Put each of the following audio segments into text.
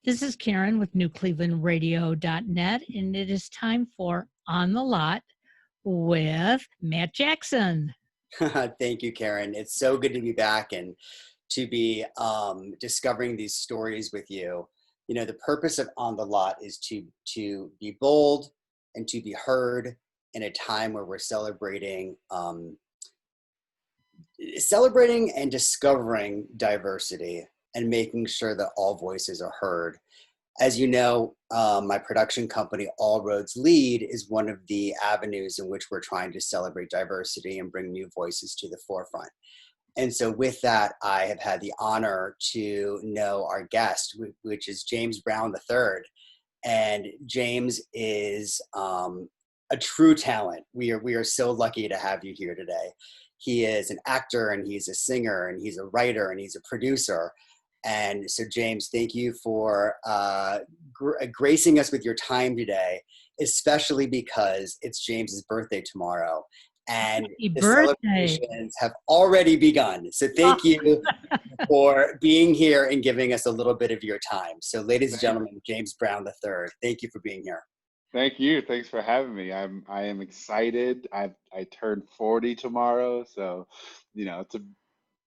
This is Karen with NewClevelandRadio.net, and it is time for On the Lot with Matt Jackson. Thank you, Karen. It's so good to be back and to be discovering these stories with you. You know, the purpose of On the Lot is to be bold and to be heard in a time where we're celebrating and discovering diversity and making sure that all voices are heard. As you know, my production company, All Roads Lead, is one of the avenues in which we're trying to celebrate diversity and bring new voices to the forefront. And so with that, I have had the honor to know our guest, which is James Brown III. And James is a true talent. We are so lucky to have you here today. He is an actor, and he's a singer, and he's a writer, and he's a producer. And so, James, thank you for gracing us with your time today, especially because it's James's birthday tomorrow. And the celebrations have already begun. So thank you for being here and giving us a little bit of your time. So ladies and gentlemen, James Brown III, thank you for being here. Thank you. Thanks for having me. I am excited. I turned 40 tomorrow. So, you know,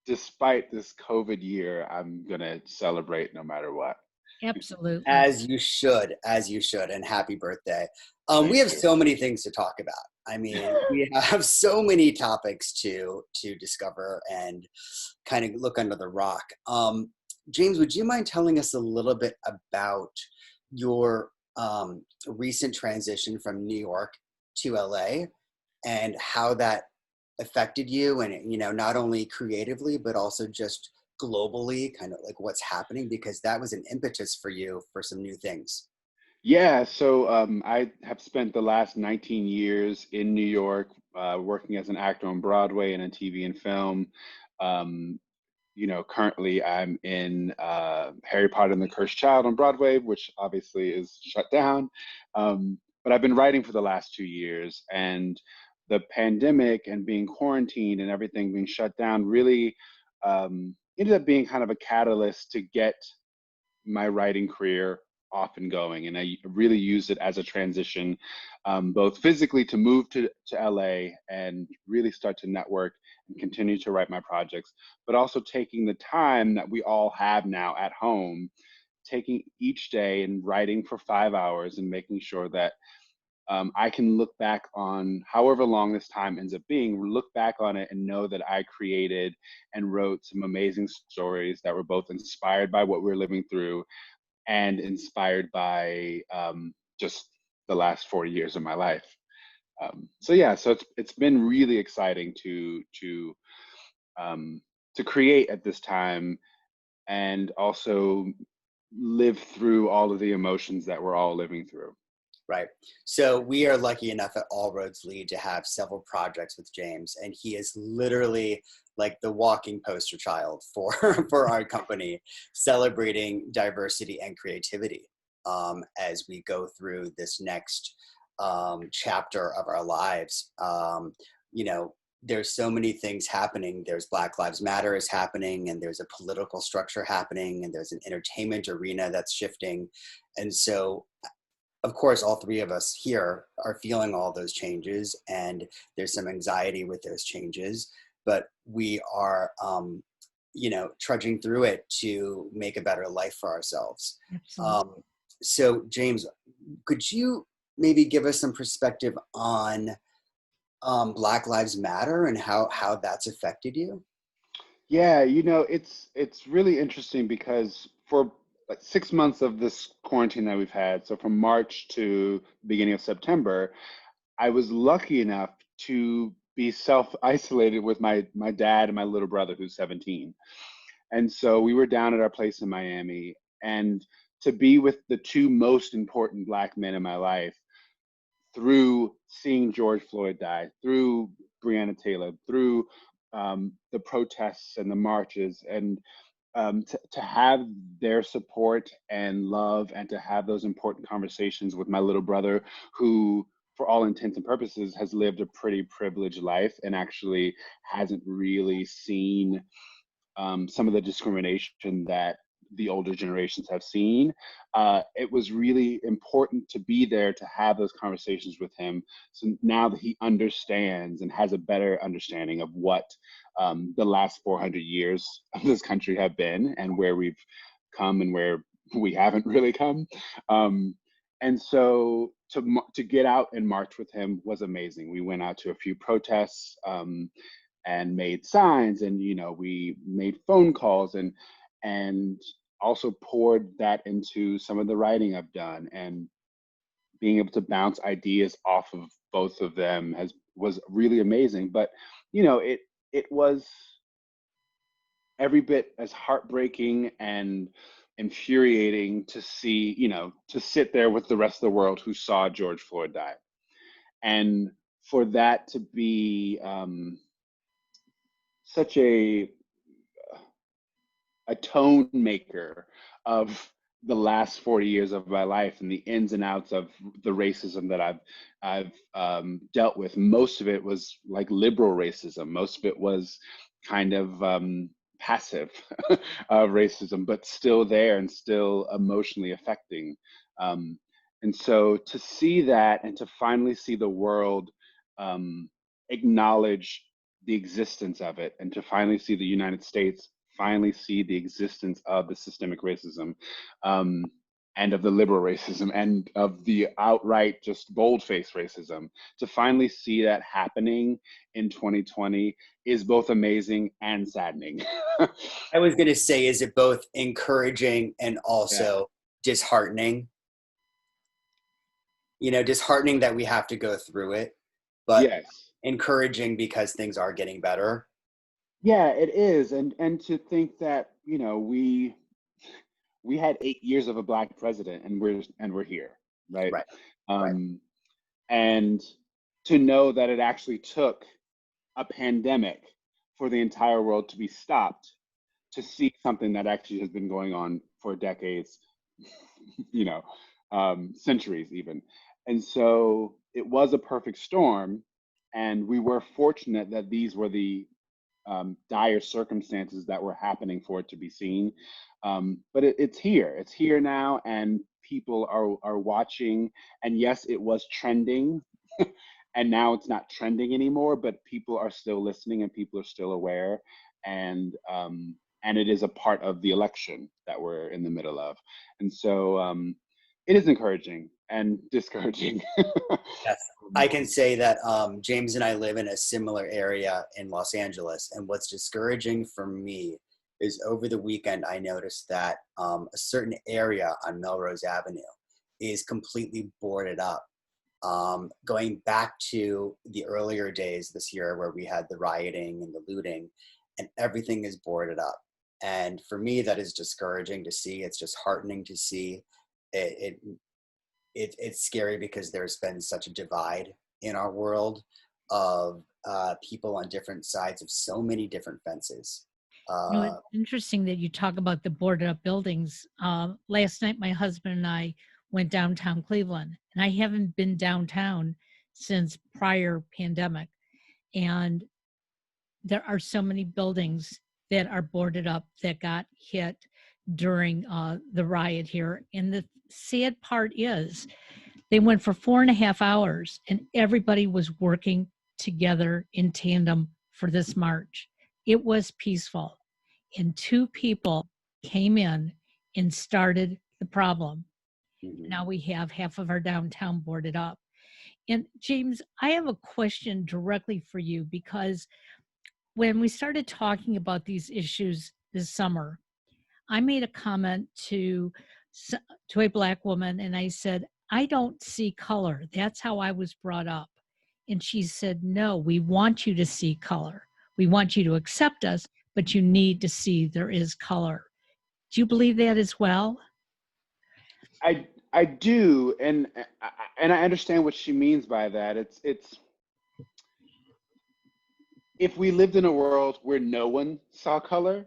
despite this COVID year, I'm going to celebrate no matter what. Absolutely. As you should, and happy birthday. We have so many things to talk about. I mean, we have so many topics to discover and kind of look under the rock. James, would you mind telling us a little bit about your recent transition from New York to LA and how that affected you, and, you know, not only creatively, but also just globally, kind of like what's happening, because that was an impetus for you for some new things. Yeah, so I have spent the last 19 years in New York, working as an actor on Broadway and in TV and film. You know, currently I'm in Harry Potter and the Cursed Child on Broadway, which obviously is shut down. But I've been writing for the last 2 years, and the pandemic and being quarantined and everything being shut down really ended up being kind of a catalyst to get my writing career off and going. And I really used it as a transition, both physically to move to LA and really start to network and continue to write my projects, but also taking the time that we all have now at home, taking each day and writing for 5 hours and making sure that I can look back on however long this time ends up being, look back on it and know that I created and wrote some amazing stories that were both inspired by what we're living through and inspired by just the last 4 years of my life. So it's been really exciting to create at this time, and also live through all of the emotions that we're all living through. Right. So we are lucky enough at All Roads Lead to have several projects with James, and he is literally like the walking poster child for our company, celebrating diversity and creativity as we go through this next chapter of our lives. You know, there's so many things happening. There's Black Lives Matter is happening, and there's a political structure happening, and there's an entertainment arena that's shifting. And so, of course, all three of us here are feeling all those changes, and there's some anxiety with those changes, but we are, you know, trudging through it to make a better life for ourselves. So, James, could you maybe give us some perspective on Black Lives Matter and how that's affected you? Yeah, you know, it's really interesting because for like 6 months of this quarantine that we've had, so from March to beginning of September, I was lucky enough to be self-isolated with my dad and my little brother who's 17. And so we were down at our place in Miami, and to be with the two most important Black men in my life through seeing George Floyd die, through Breonna Taylor, through the protests and the marches, and to have their support and love, and to have those important conversations with my little brother, who, for all intents and purposes, has lived a pretty privileged life and actually hasn't really seen some of the discrimination that the older generations have seen. It was really important to be there to have those conversations with him. So now that he understands and has a better understanding of what the last 400 years of this country have been and where we've come and where we haven't really come. And so to get out and march with him was amazing. We went out to a few protests and made signs, and we made phone calls, and also poured that into some of the writing I've done, and being able to bounce ideas off of both of them was really amazing. But it was every bit as heartbreaking and infuriating to see, to sit there with the rest of the world who saw George Floyd die. And for that to be such a tone maker of the last 40 years of my life and the ins and outs of the racism that I've dealt with. Most of it was like liberal racism. Most of it was kind of passive racism, but still there and still emotionally affecting. And so to see that and to finally see the world acknowledge the existence of it, and to finally see the United States finally see the existence of the systemic racism and of the liberal racism and of the outright just bold-faced racism, to finally see that happening in 2020 is both amazing and saddening. I was going to say, is it both encouraging and also Yeah. disheartening? Disheartening that we have to go through it, but Yes. encouraging because things are getting better. Yeah, it is. And to think that, we had 8 years of a Black president, and we're here, right? Right. Right. And to know that it actually took a pandemic for the entire world to be stopped to see something that actually has been going on for decades, centuries even. And so it was a perfect storm, and we were fortunate that these were the dire circumstances that were happening for it to be seen. But it's here. It's here now, and people are watching. And yes, it was trending, and now it's not trending anymore. But people are still listening, and people are still aware, and it is a part of the election that we're in the middle of. And so it is encouraging and discouraging. Yes. I can say that James and I live in a similar area in Los Angeles. And what's discouraging for me is over the weekend, I noticed that a certain area on Melrose Avenue is completely boarded up. Going back to the earlier days this year where we had the rioting and the looting, and everything is boarded up. And for me, that is discouraging to see. It's disheartening to see. It's scary because there's been such a divide in our world of people on different sides of so many different fences. It's interesting that you talk about the boarded up buildings. Last night, my husband and I went downtown Cleveland, and I haven't been downtown since prior pandemic. And there are so many buildings that are boarded up that got hit during the riot here. And the sad part is they went for 4.5 hours, and everybody was working together in tandem for this march. It was peaceful. And 2 people came in and started the problem. Mhm. Now we have half of our downtown boarded up. And James, I have a question directly for you, because when we started talking about these issues this summer, I made a comment to a Black woman, and I said, I don't see color. That's how I was brought up. And she said, no, we want you to see color. We want you to accept us, but you need to see there is color. Do you believe that as well? I do, and I understand what she means by that. It's if we lived in a world where no one saw color,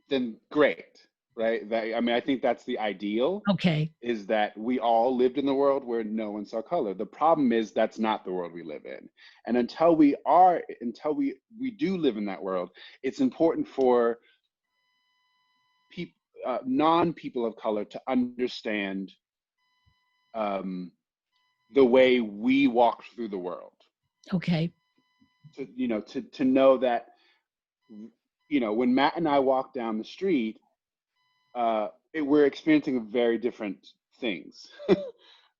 then great, right? I think that's the ideal. Okay. Is that we all lived in the world where no one saw color. The problem is that's not the world we live in. And until we do live in that world, it's important for people, non-people of color to understand the way we walk through the world. Okay. To know that, when Matt and I walk down the street, we're experiencing very different things,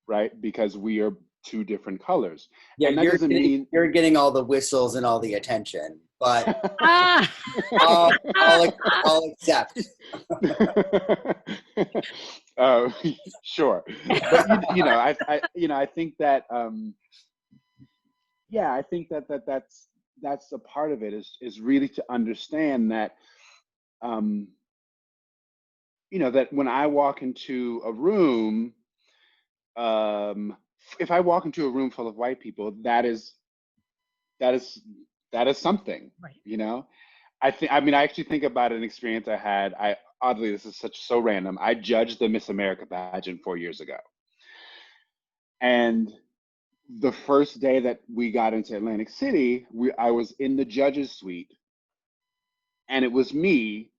right? Because we are two different colors. Yeah, And that doesn't mean you're getting all the whistles and all the attention, but Ah. I'll, I'll accept. uh, sure, but I think that I think that's a part of it, is really to understand that that when I walk into a room, if I walk into a room full of white people, that is something, Right. I actually think about an experience I had. Oddly, this is so random. I judged the Miss America pageant 4 years ago, and the first day that we got into Atlantic City, I was in the judges suite, and it was me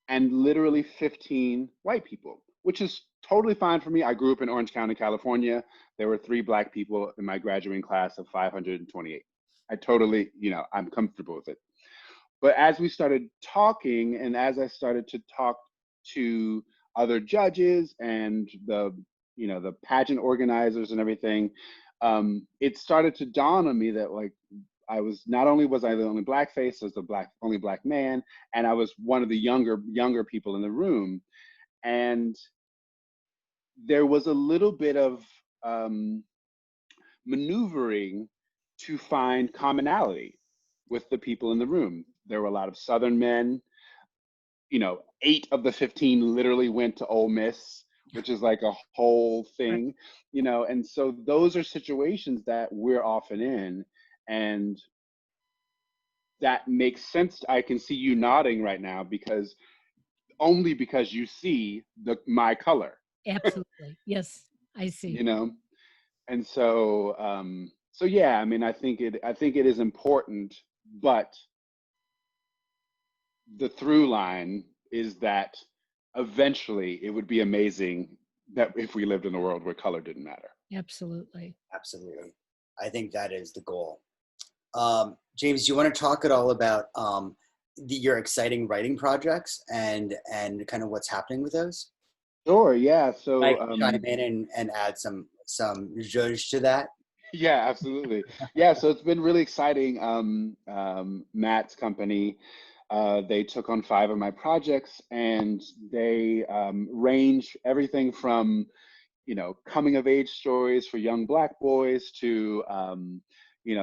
and literally 15 white people, which is totally fine for me. I grew up in Orange County, California. There were 3 Black people in my graduating class of 528. I totally, I'm comfortable with it. But as we started talking, and as I started to talk to other judges and the pageant organizers and everything, it started to dawn on me that, like, not only was I the only Black face, I was the only Black man, and I was one of the younger people in the room. And there was a little bit of maneuvering to find commonality with the people in the room. There were a lot of Southern men. 8 of the 15 literally went to Ole Miss, which is like a whole thing, and so those are situations that we're often in, and that makes sense. I can see you nodding right now, because you see my color. Absolutely. Yes, I see. And so yeah, I think it is important, but the through line is that eventually it would be amazing that if we lived in a world where color didn't matter. Absolutely. Absolutely. I think that is the goal. James, do you want to talk at all about your exciting writing projects and kind of what's happening with those? Sure. Yeah. So I can chime in and add some zhuzh to that. yeah, absolutely. Yeah. So it's been really exciting. Matt's company, they took on 5 of my projects, and they range everything from coming of age stories for young Black boys to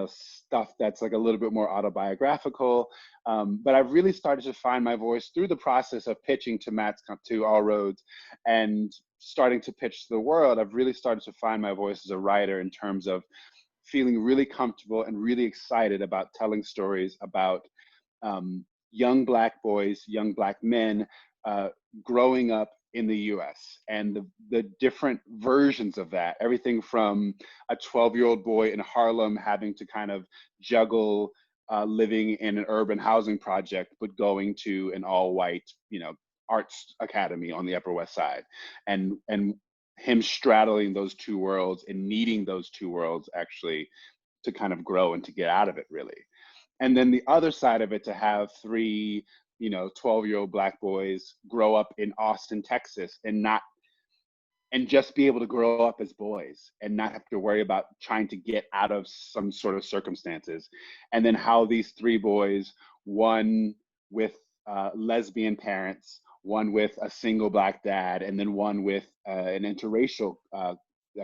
stuff that's like a little bit more autobiographical. But I've really started to find my voice through the process of pitching to All Roads and starting to pitch to the world. I've really started to find my voice as a writer, in terms of feeling really comfortable and really excited about telling stories about young Black boys, young Black men growing up in the US, and the different versions of that. Everything from a 12-year-old boy in Harlem having to kind of juggle living in an urban housing project, but going to an all-white, arts academy on the Upper West Side, and him straddling those 2 worlds and needing those 2 worlds actually to kind of grow and to get out of it, really. And then the other side of it, to have 3 12-year-old Black boys grow up in Austin, Texas, and just be able to grow up as boys and not have to worry about trying to get out of some sort of circumstances. And then how these 3 boys, one with lesbian parents, one with a single Black dad, and then one with an interracial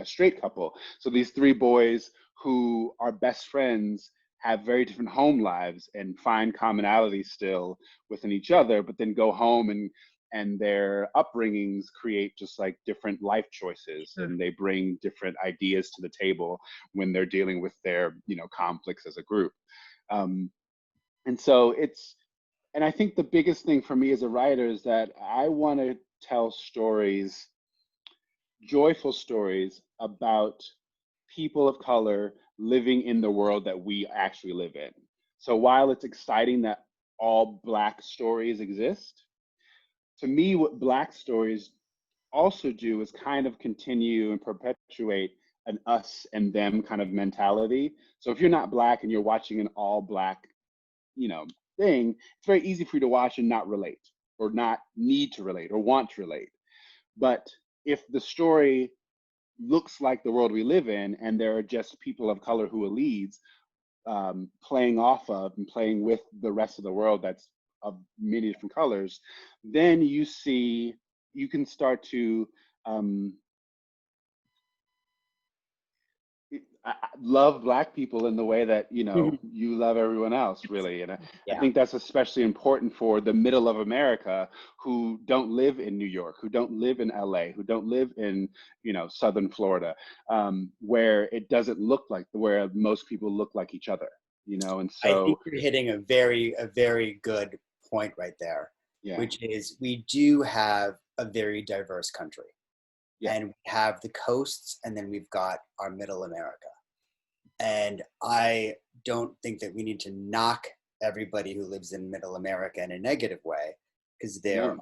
straight couple. So these 3 boys who are best friends have very different home lives and find commonality still within each other, but then go home, and their upbringings create just like different life choices, and they bring different ideas to the table when they're dealing with their conflicts as a group. And so and I think the biggest thing for me as a writer is that I want to tell stories, joyful stories, about people of color living in the world that we actually live in. So while it's exciting that all Black stories exist, to me, what Black stories also do is kind of continue and perpetuate an us and them kind of mentality. So if you're not Black and you're watching an all Black, you know, thing, it's very easy for you to watch and not relate, or not need to relate, or want to relate. But if the story looks like the world we live in, and there are just people of color who are leads, playing off of and playing with the rest of the world that's of many different colors, then you can start to um, love Black people in the way that, you know, you love everyone else, really. And I Yeah. think that's especially important for the middle of America, who don't live in New York, who don't live in LA, who don't live in, you know, Southern Florida, where it doesn't look like, where most people look like each other, you know. And I think so, you're hitting a very good point right there, yeah, which is we do have a very diverse country. yeah, And we have the coasts, and then we've got our middle America. And I don't think that we need to knock everybody who lives in middle America in a negative way, because no,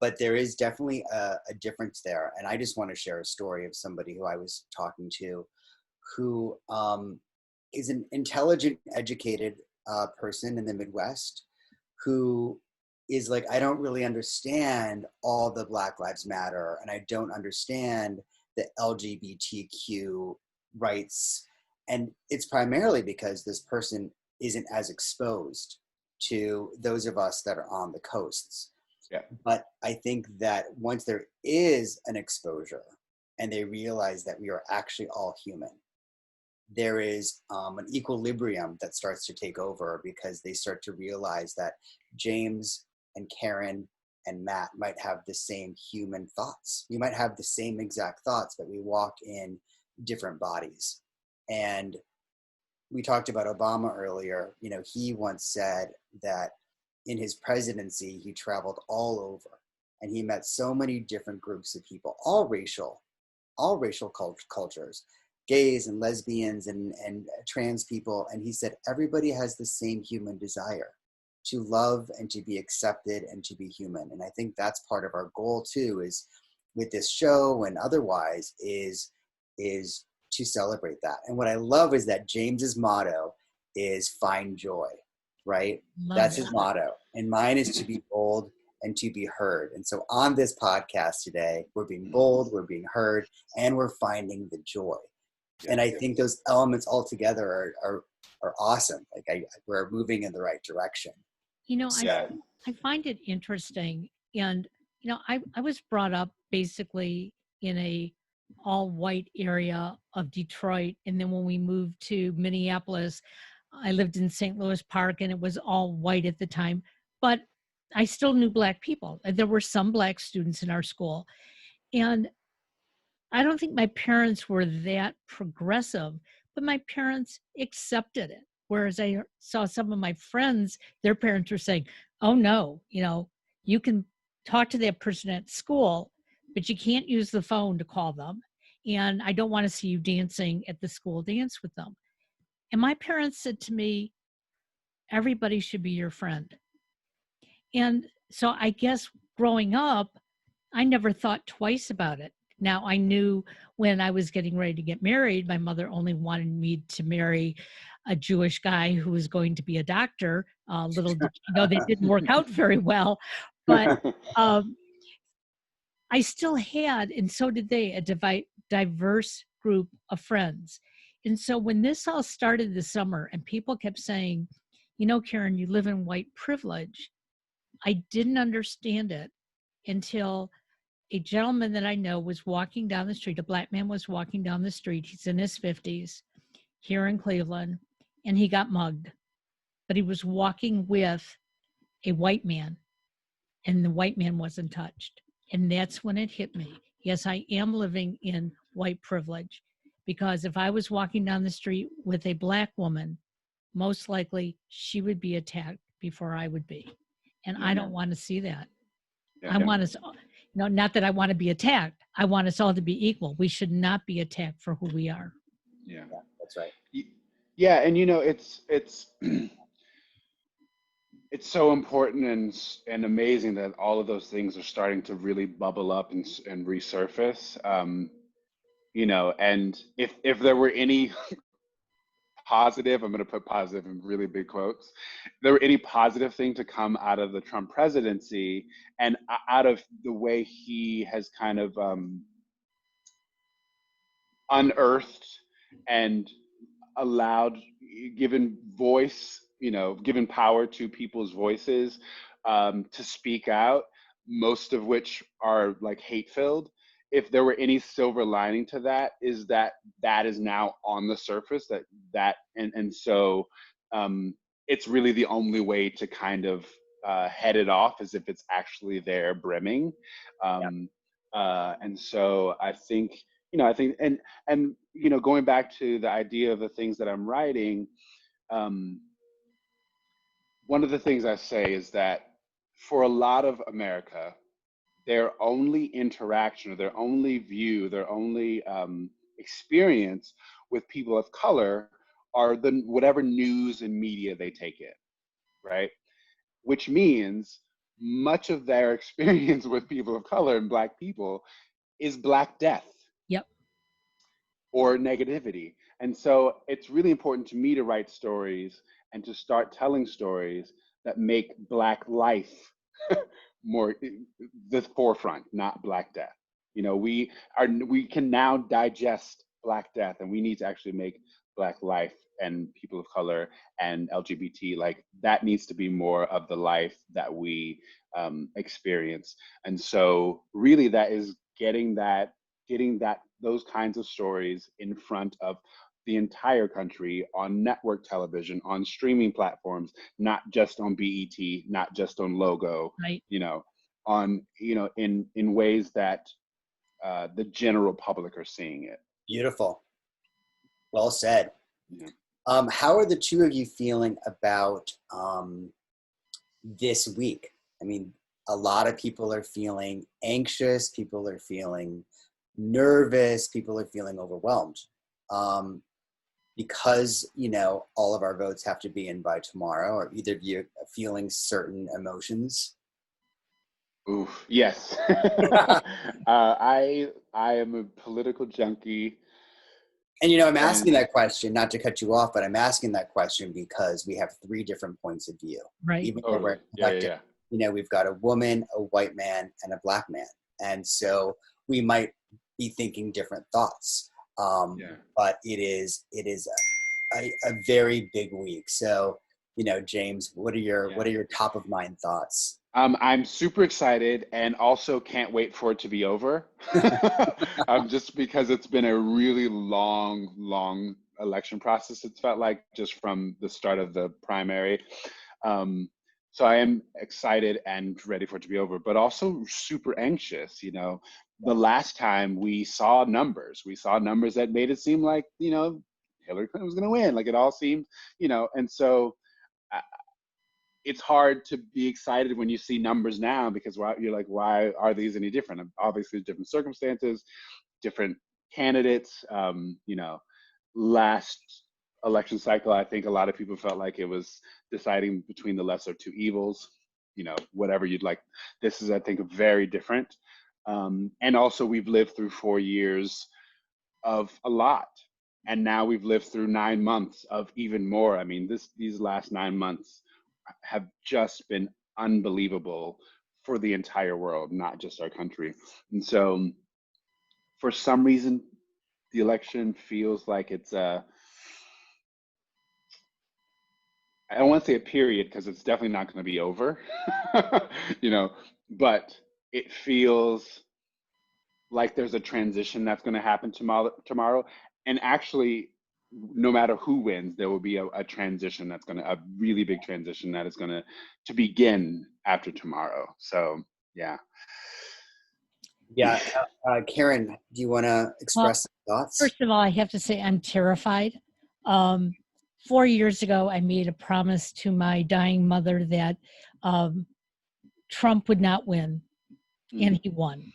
but there is definitely a difference there. And I just want to share a story of somebody who I was talking to, who is an intelligent, educated person in the Midwest, who is like, I don't really understand all the Black Lives Matter, and I don't understand the LGBTQ rights. And it's primarily because this person isn't as exposed to those of us that are on the coasts. yeah, But I think that once there is an exposure and they realize that we are actually all human, there is an equilibrium that starts to take over, because they start to realize that James and Karen and Matt might have the same human thoughts. We might have the same exact thoughts, but we walk in different bodies. And we talked about Obama earlier. You know, he once said that in his presidency, he traveled all over and he met so many different groups of people, all racial cultures, gays and lesbians and trans people. And he said, everybody has the same human desire to love and to be accepted and to be human. And I think that's part of our goal too, is with this show and otherwise, is to celebrate that. And what I love is that James's motto is find joy, right? Love That's his that. motto. And mine is to be bold and to be heard. And so on this podcast today, we're being bold, we're being heard, and we're finding the joy. yeah, And I think those elements all together are awesome. Like we're moving in the right direction. You know, yeah, I find it interesting. And, you know, I was brought up basically in a all white area of Detroit. And then when we moved to Minneapolis, I lived in St. Louis Park and it was all white at the time. But I still knew Black people. There were some Black students in our school. And I don't think my parents were that progressive, but my parents accepted it. Whereas I saw some of my friends, their parents were saying, oh no, you know, you can talk to that person at school, but you can't use the phone to call them. And I don't want to see you dancing at the school dance with them. And my parents said to me, everybody should be your friend. And so I guess growing up, I never thought twice about it. Now, I knew when I was getting ready to get married, my mother only wanted me to marry a Jewish guy who was going to be a doctor. Little did she know that didn't work out very well. But um, I still had, and so did they, a diverse group of friends. And so when this all started this summer and people kept saying, you know, Karen, you live in white privilege, I didn't understand it until a gentleman that I know was walking down the street. A Black man was walking down the street. He's in his 50s here in Cleveland, and he got mugged. But he was walking with a white man, and the white man wasn't touched. And that's when it hit me. Yes, I am living in white privilege, because if I was walking down the street with a Black woman, most likely she would be attacked before I would be. And yeah, I don't want to see that. yeah, I want us, you know, not that I want to be attacked. I want us all to be equal. We should not be attacked for who we are. yeah. Yeah, that's right. Yeah, and you know, it's it's so important and amazing that all of those things are starting to really bubble up and resurface. And if there were any positive, I'm going to put positive in really big quotes, if there were any positive thing to come out of the Trump presidency and out of the way he has kind of unearthed and allowed, given voice, given power to people's voices to speak out, most of which are like hate filled. If there were any silver lining to that, is that that is now on the surface. And so it's really the only way to kind of head it off, is if it's actually there brimming. And so and going back to the idea of the things that I'm writing, um, one of the things I say is that for a lot of America, their only interaction or their only view, their only experience with people of color are the whatever news and media they take in, right? Which means much of their experience with people of color and Black people is Black death. Yep. Or negativity. And so it's really important to me to write stories and to start telling stories that make Black life more the forefront, not Black death. We can now digest Black death, and we need to actually make Black life and people of color and LGBT, like, that needs to be more of the life that we experience. And so really that is getting those kinds of stories in front of the entire country on network television, on streaming platforms, not just on BET, not just on Logo, Right. in ways that the general public are seeing it. Beautiful. Well said. Yeah. How are the two of you feeling about this week? I mean, a lot of people are feeling anxious. People are feeling nervous. People are feeling overwhelmed because, all of our votes have to be in by tomorrow. Are either of you feeling certain emotions? Oof, yes. I am a political junkie. And, I'm asking that question, not to cut you off, but I'm asking that question because we have three different points of view. Right. Even though we're elected, we've got a woman, a white man, and a Black man. And so we might be thinking different thoughts. But it is a very big week. So, James, what are your top of mind thoughts? I'm super excited and also can't wait for it to be over. Just because it's been a really long election process. It's felt like just from the start of the primary. So I am excited and ready for it to be over, but also super anxious. The last time we saw numbers that made it seem like, Hillary Clinton was going to win. Like, it all seemed, and so it's hard to be excited when you see numbers now, because you're like, why are these any different? Obviously, different circumstances, different candidates. Last election cycle, I think a lot of people felt like it was deciding between the lesser two evils. Whatever you'd like. This is, I think, very different. And also, we've lived through 4 years of a lot. And now we've lived through 9 months of even more. I mean, these last 9 months have just been unbelievable for the entire world, not just our country. And so for some reason, the election feels like it's I don't want to say a period, because it's definitely not going to be over, but it feels like there's a transition that's going to happen tomorrow. And actually, no matter who wins, there will be a transition a really big transition that is going to begin after tomorrow. So, yeah. Yeah. Karen, do you want to express some thoughts? First of all, I have to say I'm terrified. 4 years ago, I made a promise to my dying mother that Trump would not win, and he won.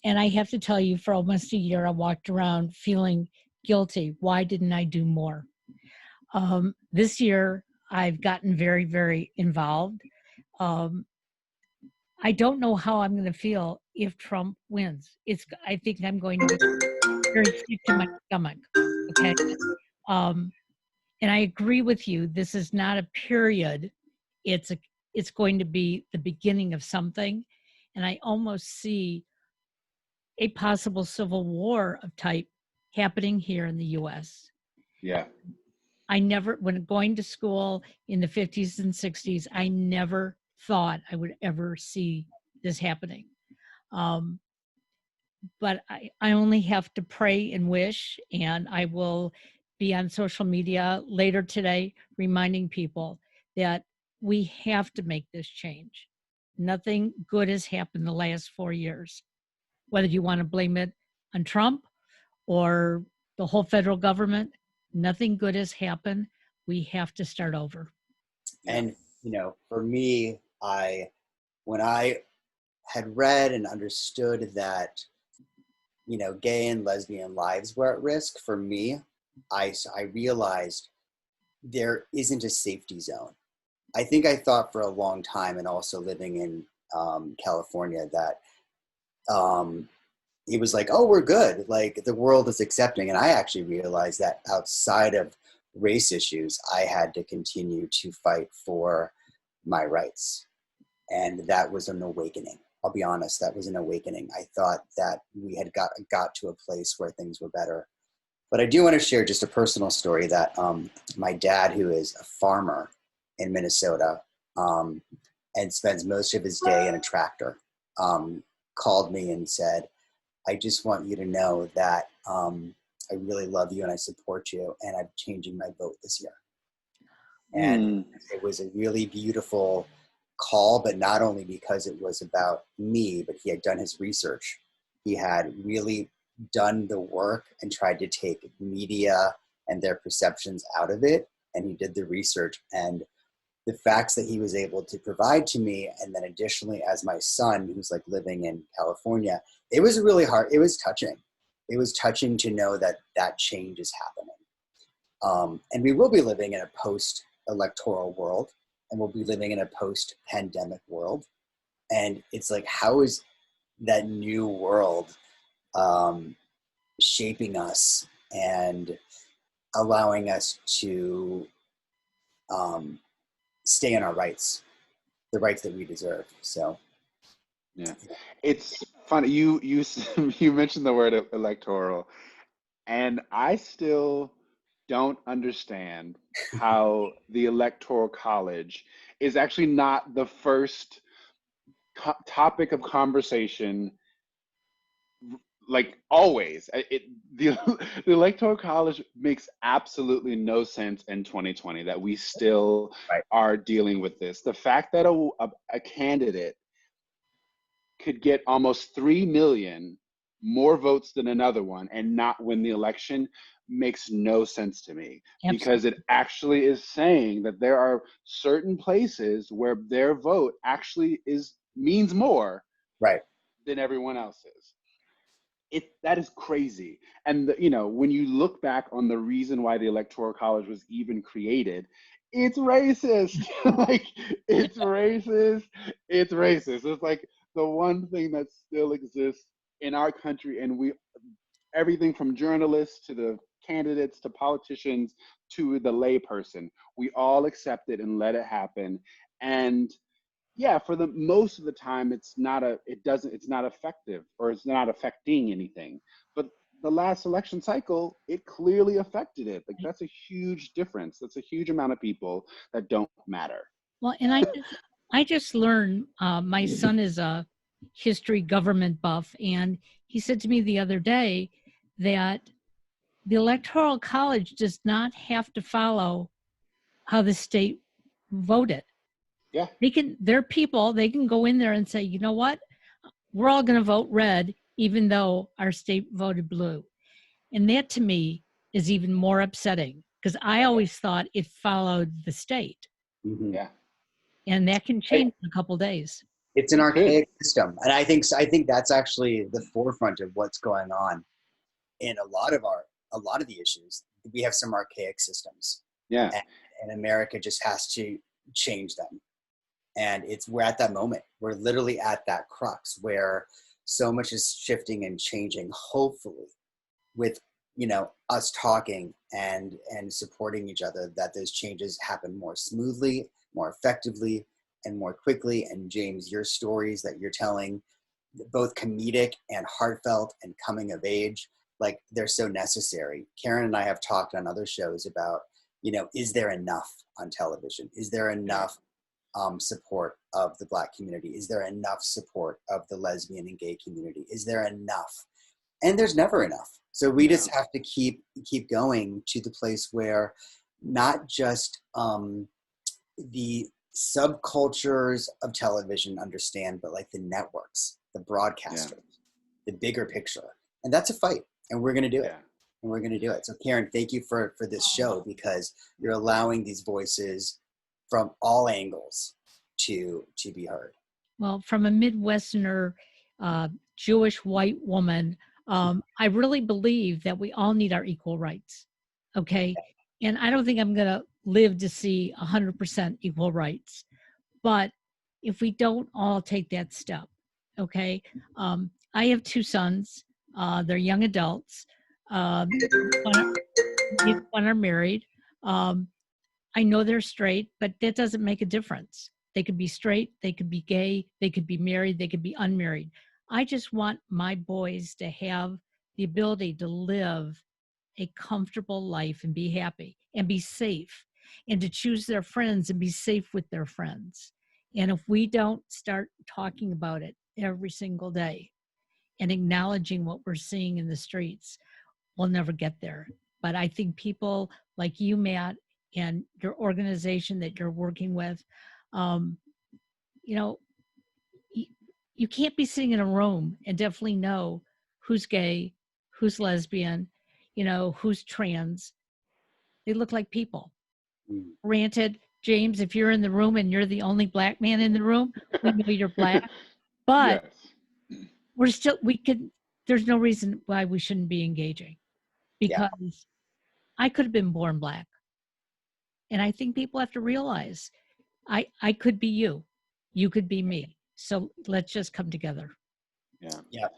And I have to tell you, for almost a year, I walked around feeling guilty. Why didn't I do more? This year, I've gotten very, very involved. Um, I don't know how I'm going to feel if Trump wins. I think I'm going to be very sick to my stomach. Okay. Um, and I agree with you. This is not a period. It's a, it's going to be the beginning of something. And I almost see a possible civil war of type happening here in the US. Yeah. I never, when going to school in the 50s and 60s, I never thought I would ever see this happening. Um, but I only have to pray and wish, and I will be on social media later today reminding people that we have to make this change. Nothing good has happened the last 4 years, whether you want to blame it on Trump or the whole federal government. Nothing good has happened. We have to start over. Yeah. And, for me, when I had read and understood that, gay and lesbian lives were at risk, for me, I realized there isn't a safety zone. I think I thought for a long time, and also living in California, that it was like, oh, we're good. Like the world is accepting. And I actually realized that outside of race issues, I had to continue to fight for my rights. And that was an awakening. I'll be honest, that was an awakening. I thought that we had got to a place where things were better. But I do want to share just a personal story that my dad, who is a farmer in Minnesota and spends most of his day in a tractor, called me and said, I just want you to know that I really love you and I support you, and I'm changing my vote this year. And it was a really beautiful call, but not only because it was about me, but he had done his research. He had really done the work and tried to take media and their perceptions out of it. And he did the research, and the facts that he was able to provide to me. And then additionally, as my son, who's like living in California, it was really hard. It was touching. It was touching to know that that change is happening. And we will be living in a post-electoral world, and we'll be living in a post-pandemic world. And it's like, how is that new world shaping us and allowing us to stay in our rights, the rights that we deserve. So, Yeah, it's funny. You mentioned the word electoral, and I still don't understand how the Electoral College is actually not the first topic of conversation, like always. The the Electoral College makes absolutely no sense in 2020 that we still right. are dealing with this. The fact that a candidate could get almost 3 million more votes than another one and not win the election makes no sense to me, because it actually is saying that there are certain places where their vote actually means more Right. than everyone else's. That is crazy. And when you look back on the reason why the Electoral College was even created, it's racist. Like it's racist. It's racist. It's like the one thing that still exists in our country, and everything from journalists to the candidates to politicians to the layperson, we all accept it and let it happen. And yeah, for the most of the time, it's not effective, or it's not affecting anything. But the last election cycle, it clearly affected it. Like that's a huge difference. That's a huge amount of people that don't matter. Well, and I just learned, my son is a history government buff, and he said to me the other day that the Electoral College does not have to follow how the state voted. Yeah. They're people, they can go in there and say, you know what? We're all going to vote red, even though our state voted blue. And that to me is even more upsetting, because I always thought it followed the state. Mm-hmm. Yeah. And that can change in a couple days. It's an It could. archaic system. And I think that's actually the forefront of what's going on in a lot of the issues. We have some archaic systems. Yeah. and America just has to change them. And we're at that moment. We're literally at that crux where so much is shifting and changing, hopefully with, us talking and supporting each other, that those changes happen more smoothly, more effectively, and more quickly. And James, your stories that you're telling, both comedic and heartfelt and coming of age, like they're so necessary. Karen and I have talked on other shows about, is there enough on television? Is there enough support of the Black community? Is there enough support of the lesbian and gay community? Is there enough? And there's never enough. So we just have to keep going to the place where not just the subcultures of television understand, but like the networks, the broadcasters, the bigger picture. And that's a fight, and we're going to do it. And we're going to do it. So Karen, thank you for this show, because you're allowing these voices from all angles to be heard. Well, from a Midwesterner, Jewish white woman, I really believe that we all need our equal rights. Okay. And I don't think I'm going to live to see 100% equal rights. But if we don't all take that step, okay. I have 2 sons. They're young adults. One are married. I know they're straight, but that doesn't make a difference. They could be straight, they could be gay, they could be married, they could be unmarried. I just want my boys to have the ability to live a comfortable life and be happy and be safe, and to choose their friends and be safe with their friends. And if we don't start talking about it every single day and acknowledging what we're seeing in the streets, we'll never get there. But I think people like you, Matt, and your organization that you're working with, you can't be sitting in a room and definitely know who's gay, who's lesbian, who's trans. They look like people. Granted, James, if you're in the room and you're the only Black man in the room, we know you're Black, but there's no reason why we shouldn't be engaging, because I could have been born Black. And I think people have to realize I could be you. You could be me. So let's just come together. Yeah.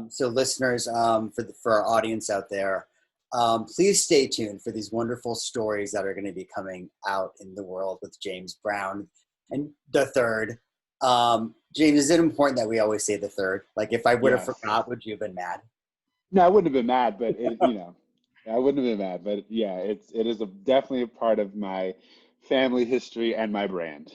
So listeners, for our audience out there, please stay tuned for these wonderful stories that are going to be coming out in the world with James Brown and the third. James, is it important that we always say the third? Like, if I would have forgot, would you have been mad? No, I wouldn't have been mad, but I wouldn't have been mad. But yeah, it is definitely a part of my family history and my brand.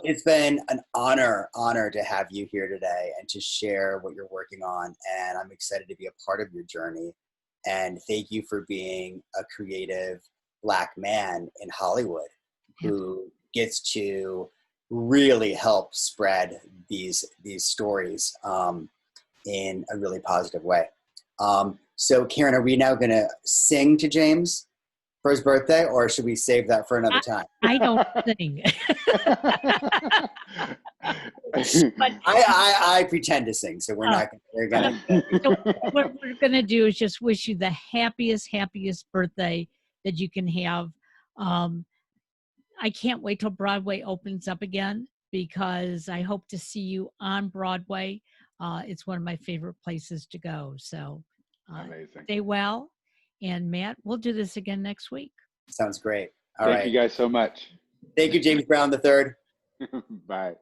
It's been an honor to have you here today and to share what you're working on. And I'm excited to be a part of your journey. And thank you for being a creative Black man in Hollywood who gets to really help spread these stories in a really positive way. So Karen, are we now going to sing to James for his birthday, or should we save that for another time? I don't sing. But I pretend to sing, so we're not. So what we're gonna do is just wish you the happiest birthday that you can have. I can't wait till Broadway opens up again, because I hope to see you on Broadway. It's one of my favorite places to go. So amazing. Stay well. And Matt, we'll do this again next week. Sounds great. All right. Thank you guys so much. Thank you, James Brown III. Bye.